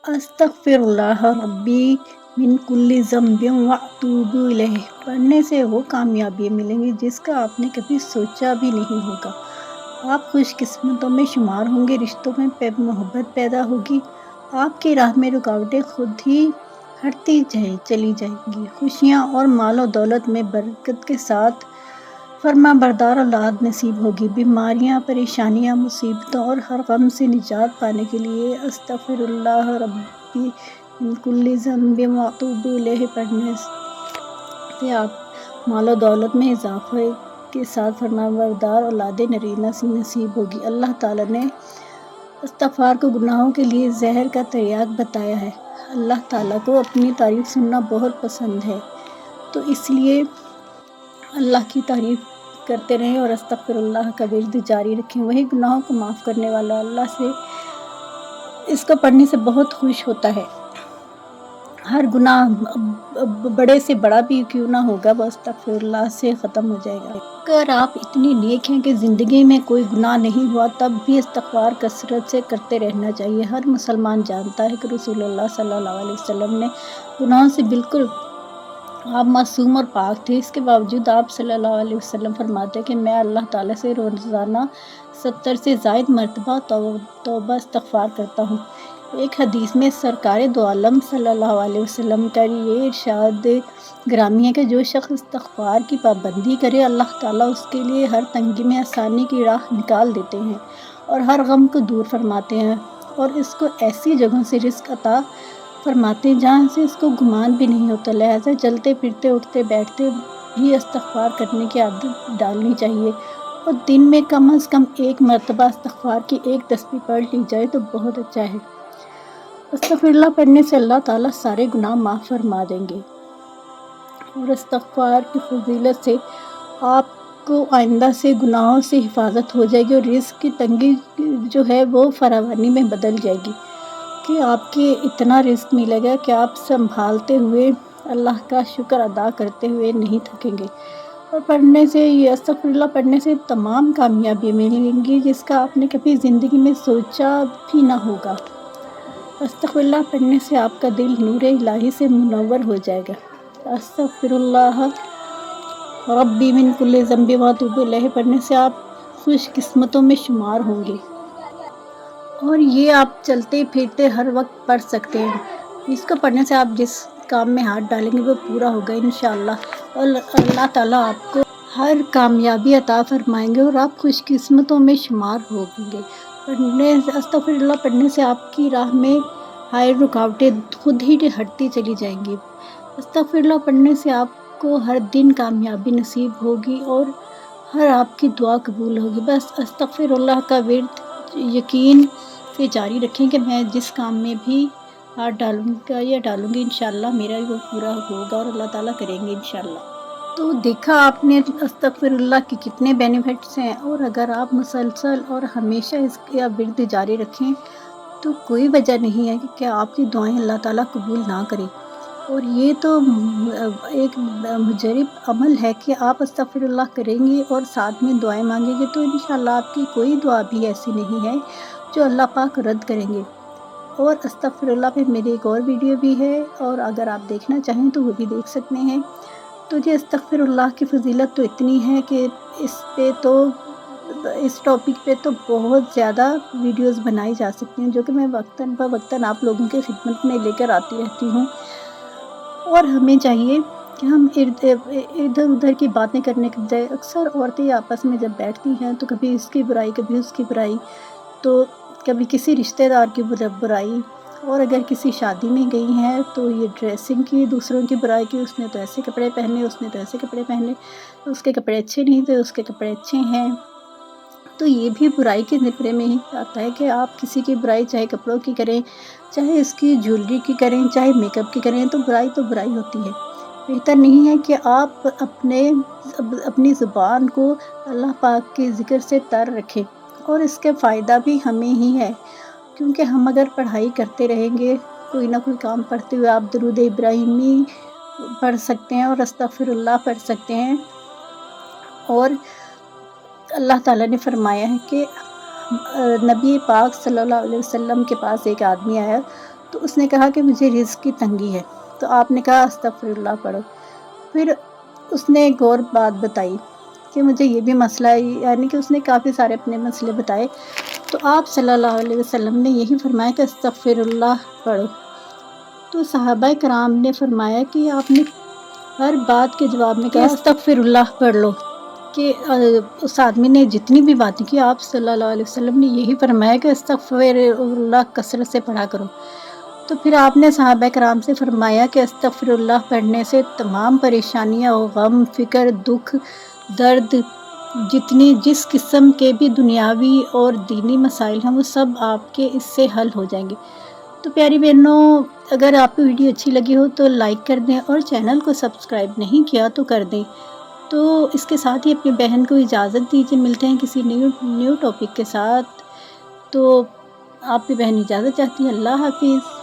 अस्तगफिरुल्लाह रब्बी मिन कुल्ली ज़ंबिन व अतूबु इलैह पढ़ने से वो कामयाबी मिलेंगी जिसका आपने कभी सोचा भी नहीं होगा। आप खुशकिस्मतों में शुमार होंगे, रिश्तों में मोहब्बत पैदा होगी, आपकी राह में रुकावटें खुद ही हटती चली जाएंगी। खुशियाँ और मालो दौलत में बरकत के साथ फर्माबरदार औलाद नसीब होगी। बीमारियाँ, परेशानियाँ, मुसीबतों और हर गम से निजात पाने के लिए अस्तगफिरुल्लाह रब्बी मिन कुल्ली ज़ंबिन व अतूबु इलैह पढ़ने से आप मालो दौलत में इजाफे के साथ फर्माबरदार औलाद नरीना से नसीब होगी। अल्लाह ताला ने इस्तग़फ़ार को गुनाहों के लिए ज़हर का तिर्याक बताया है। अल्लाह ताला को अपनी तारीफ़ सुनना बहुत पसंद है, तो इसलिए अल्लाह की तारीफ़ करते रहें और अस्तग़फ़िरुल्लाह का विर्द जारी रखें। वही गुनाहों को माफ़ करने वाला अल्लाह से इसको पढ़ने से बहुत खुश होता है। हर गुनाह बड़े से बड़ा भी क्यों ना होगा, वो अस्तग़फ़िरुल्लाह से ख़त्म हो जाएगा। अगर आप इतनी नेक हैं कि ज़िंदगी में कोई गुनाह नहीं हुआ, तब भी इस्तग़फ़ार कसरत से करते रहना चाहिए। हर मुसलमान जानता है कि रसूलुल्लाह सल्लल्लाहु अलैहि वसल्लम ने गुनाहों से बिल्कुल आप मासूम और पाक थे। इसके बावजूद आप सल्लल्लाहु अलैहि वसल्लम फरमाते हैं कि मैं अल्लाह ताला से रोज़ाना 70 से ज़ायद मरतबा तौबा इस्तग़फ़ार करता हूँ। एक हदीस में सरकारे दो आलम सल्लल्लाहु अलैहि वसल्लम का ये इरशाद ग्रामी है कि जो शख्स इस्तग़फ़ार की पाबंदी करे, अल्लाह ताला उसके लिए हर तंगी में आसानी की राह निकाल देते हैं और हर गम को दूर फरमाते हैं और इसको ऐसी जगहों से रिज़्क़ अता फरमाते हैं जहाँ से इसको गुमान भी नहीं होता। लिहाजा चलते फिरते उठते बैठते भी इस्तग़फ़ार करने की आदत डालनी चाहिए और दिन में कम से कम एक मरतबा इस्तग़फ़ार की एक तस्बीह पढ़ ली जाए तो बहुत अच्छा है। अस्तग़फ़िरुल्लाह पढ़ने से अल्लाह ताला सारे गुनाह माफ़ फरमा देंगे और इस्तग़फ़ार की फ़ज़ीलत से आपको आइंदा से गुनाहों से हिफाजत हो जाएगी और रिज़्क़ की तंगी जो है वो फरावानी में बदल जाएगी कि आपके इतना रिज़्क़ मिलेगा कि आप संभालते हुए अल्लाह का शुक्र अदा करते हुए नहीं थकेंगे। और पढ़ने से ये अस्तग़फ़िरुल्लाह पढ़ने से तमाम कामयाबी मिलेंगी जिसका आपने कभी ज़िंदगी में सोचा भी ना होगा। अस्तग़फ़िरुल्लाह पढ़ने से आपका दिल नूर इलाही से मुनव्वर हो जाएगा। अस्तग़फ़िरुल्लाह रब्बी मिन कुल्ली ज़ंबिन व अतूबु इलैह पढ़ने से आप खुशकिस्मतों में शुमार होंगे और ये आप चलते फिरते हर वक्त पढ़ सकते हैं। इसको पढ़ने से आप जिस काम में हाथ डालेंगे वो पूरा होगा इंशाअल्लाह और अल्लाह ताला आपको हर कामयाबी अता फरमाएंगे और आप खुशकिस्मतों में शुमार होंगे। अस्तग़फ़िरुल्लाह पढ़ने से आपकी राह में हाय रुकावटें खुद ही हटती चली जाएंगी। अस्तग़फ़िरुल्लाह पढ़ने से आपको हर दिन कामयाबी नसीब होगी और हर आपकी दुआ कबूल होगी। बस अस्तग़फ़िरुल्लाह का विर्द यकीन से जारी रखें कि मैं जिस काम में भी हाथ डालूँगा या डालूँगी इंशाअल्लाह मेरा वो पूरा होगा और अल्लाह ताला करेंगे इंशाअल्लाह। तो देखा आपने अस्तग़फ़िरुल्लाह के कितने बेनिफिट्स हैं और अगर आप मुसलसल और हमेशा इसका विर्द जारी रखें तो कोई वजह नहीं है कि आपकी दुआएं अल्लाह ताला कबूल ना करे। और ये तो एक मुजरिब अमल है कि आप अस्तग़फ़िरुल्लाह करेंगे और साथ में दुआएं मांगेंगे तो इंशाअल्लाह आपकी कोई दुआ भी ऐसी नहीं है जो अल्लाह पाक रद्द करेंगे। और अस्तग़फ़िरुल्लाह पे मेरी एक और वीडियो भी है और अगर आप देखना चाहें तो वो भी देख सकते हैं। तो ये अस्तग़फ़िरुल्लाह की फ़ज़ीलत तो इतनी है कि इस टॉपिक पे तो बहुत ज़्यादा वीडियोस बनाई जा सकती हैं जो कि मैं वक्तन ब वक्तन आप लोगों की खिदमत में लेकर आती रहती हूँ। और हमें चाहिए कि हम इधर उधर की बातें करने के बजाय अक्सर औरतें आपस में जब बैठती हैं तो कभी इसकी बुराई कभी उसकी बुराई, तो कभी किसी रिश्तेदार की बुराई और अगर किसी शादी में गई हैं तो ये ड्रेसिंग की दूसरों की बुराई की, उसने तो ऐसे कपड़े पहने, उसने तो ऐसे कपड़े पहने, उसके कपड़े अच्छे नहीं थे, उसके कपड़े अच्छे हैं। तो ये भी बुराई के निपरे में ही आता है कि आप किसी की बुराई चाहे कपड़ों की करें, चाहे इसकी ज्वेलरी की करें, चाहे मेकअप की करें, तो बुराई होती है। बेहतर नहीं है कि आप अपनी ज़ुबान को अल्लाह पाक के ज़िक्र से तर रखें और इसका फ़ायदा भी हमें ही है क्योंकि हम अगर पढ़ाई करते रहेंगे, कोई ना कोई काम पढ़ते हुए आप दुरूद इब्राहिमी पढ़ सकते हैं और अस्तग़फ़िरुल्लाह पढ़ सकते हैं। और अल्लाह ताला ने फरमाया है कि नबी पाक सल्लल्लाहु अलैहि वसल्लम के पास एक आदमी आया تو اس نے کہا کہ مجھے رزق کی تنگی ہے، تو آپ نے کہا استغفر اللہ پڑھو۔ پھر اس نے ایک اور بات بتائی کہ مجھے یہ بھی مسئلہ ہے، یعنی کہ اس نے کافی سارے اپنے مسئلے بتائے، تو آپ صلی اللہ علیہ وسلم نے یہی فرمایا کہ استغفر اللہ پڑھو۔ تو صحابہ کرام نے فرمایا کہ آپ نے ہر بات کے جواب میں کہا استغفر اللہ پڑھ لو، کہ اس آدمی نے جتنی بھی باتیں کی آپ صلی اللہ علیہ وسلم نے یہی فرمایا کہ استغفر اللہ کثرت سے پڑھا کرو۔ تو پھر آپ نے صحابہ کرام سے فرمایا کہ استغفر اللہ پڑھنے سے تمام پریشانیاں، غم، فکر، دکھ، درد، جس قسم کے بھی دنیاوی اور دینی مسائل ہیں وہ سب آپ کے اس سے حل ہو جائیں گے۔ تو پیاری بہنوں، اگر آپ کو ویڈیو اچھی لگی ہو تو لائک کر دیں، اور چینل کو سبسکرائب نہیں کیا تو کر دیں۔ تو اس کے ساتھ ہی اپنی بہن کو اجازت دیجیے، ملتے ہیں کسی نیو ٹاپک کے ساتھ۔ تو آپ کی بہن اجازت چاہتی ہے، اللہ حافظ۔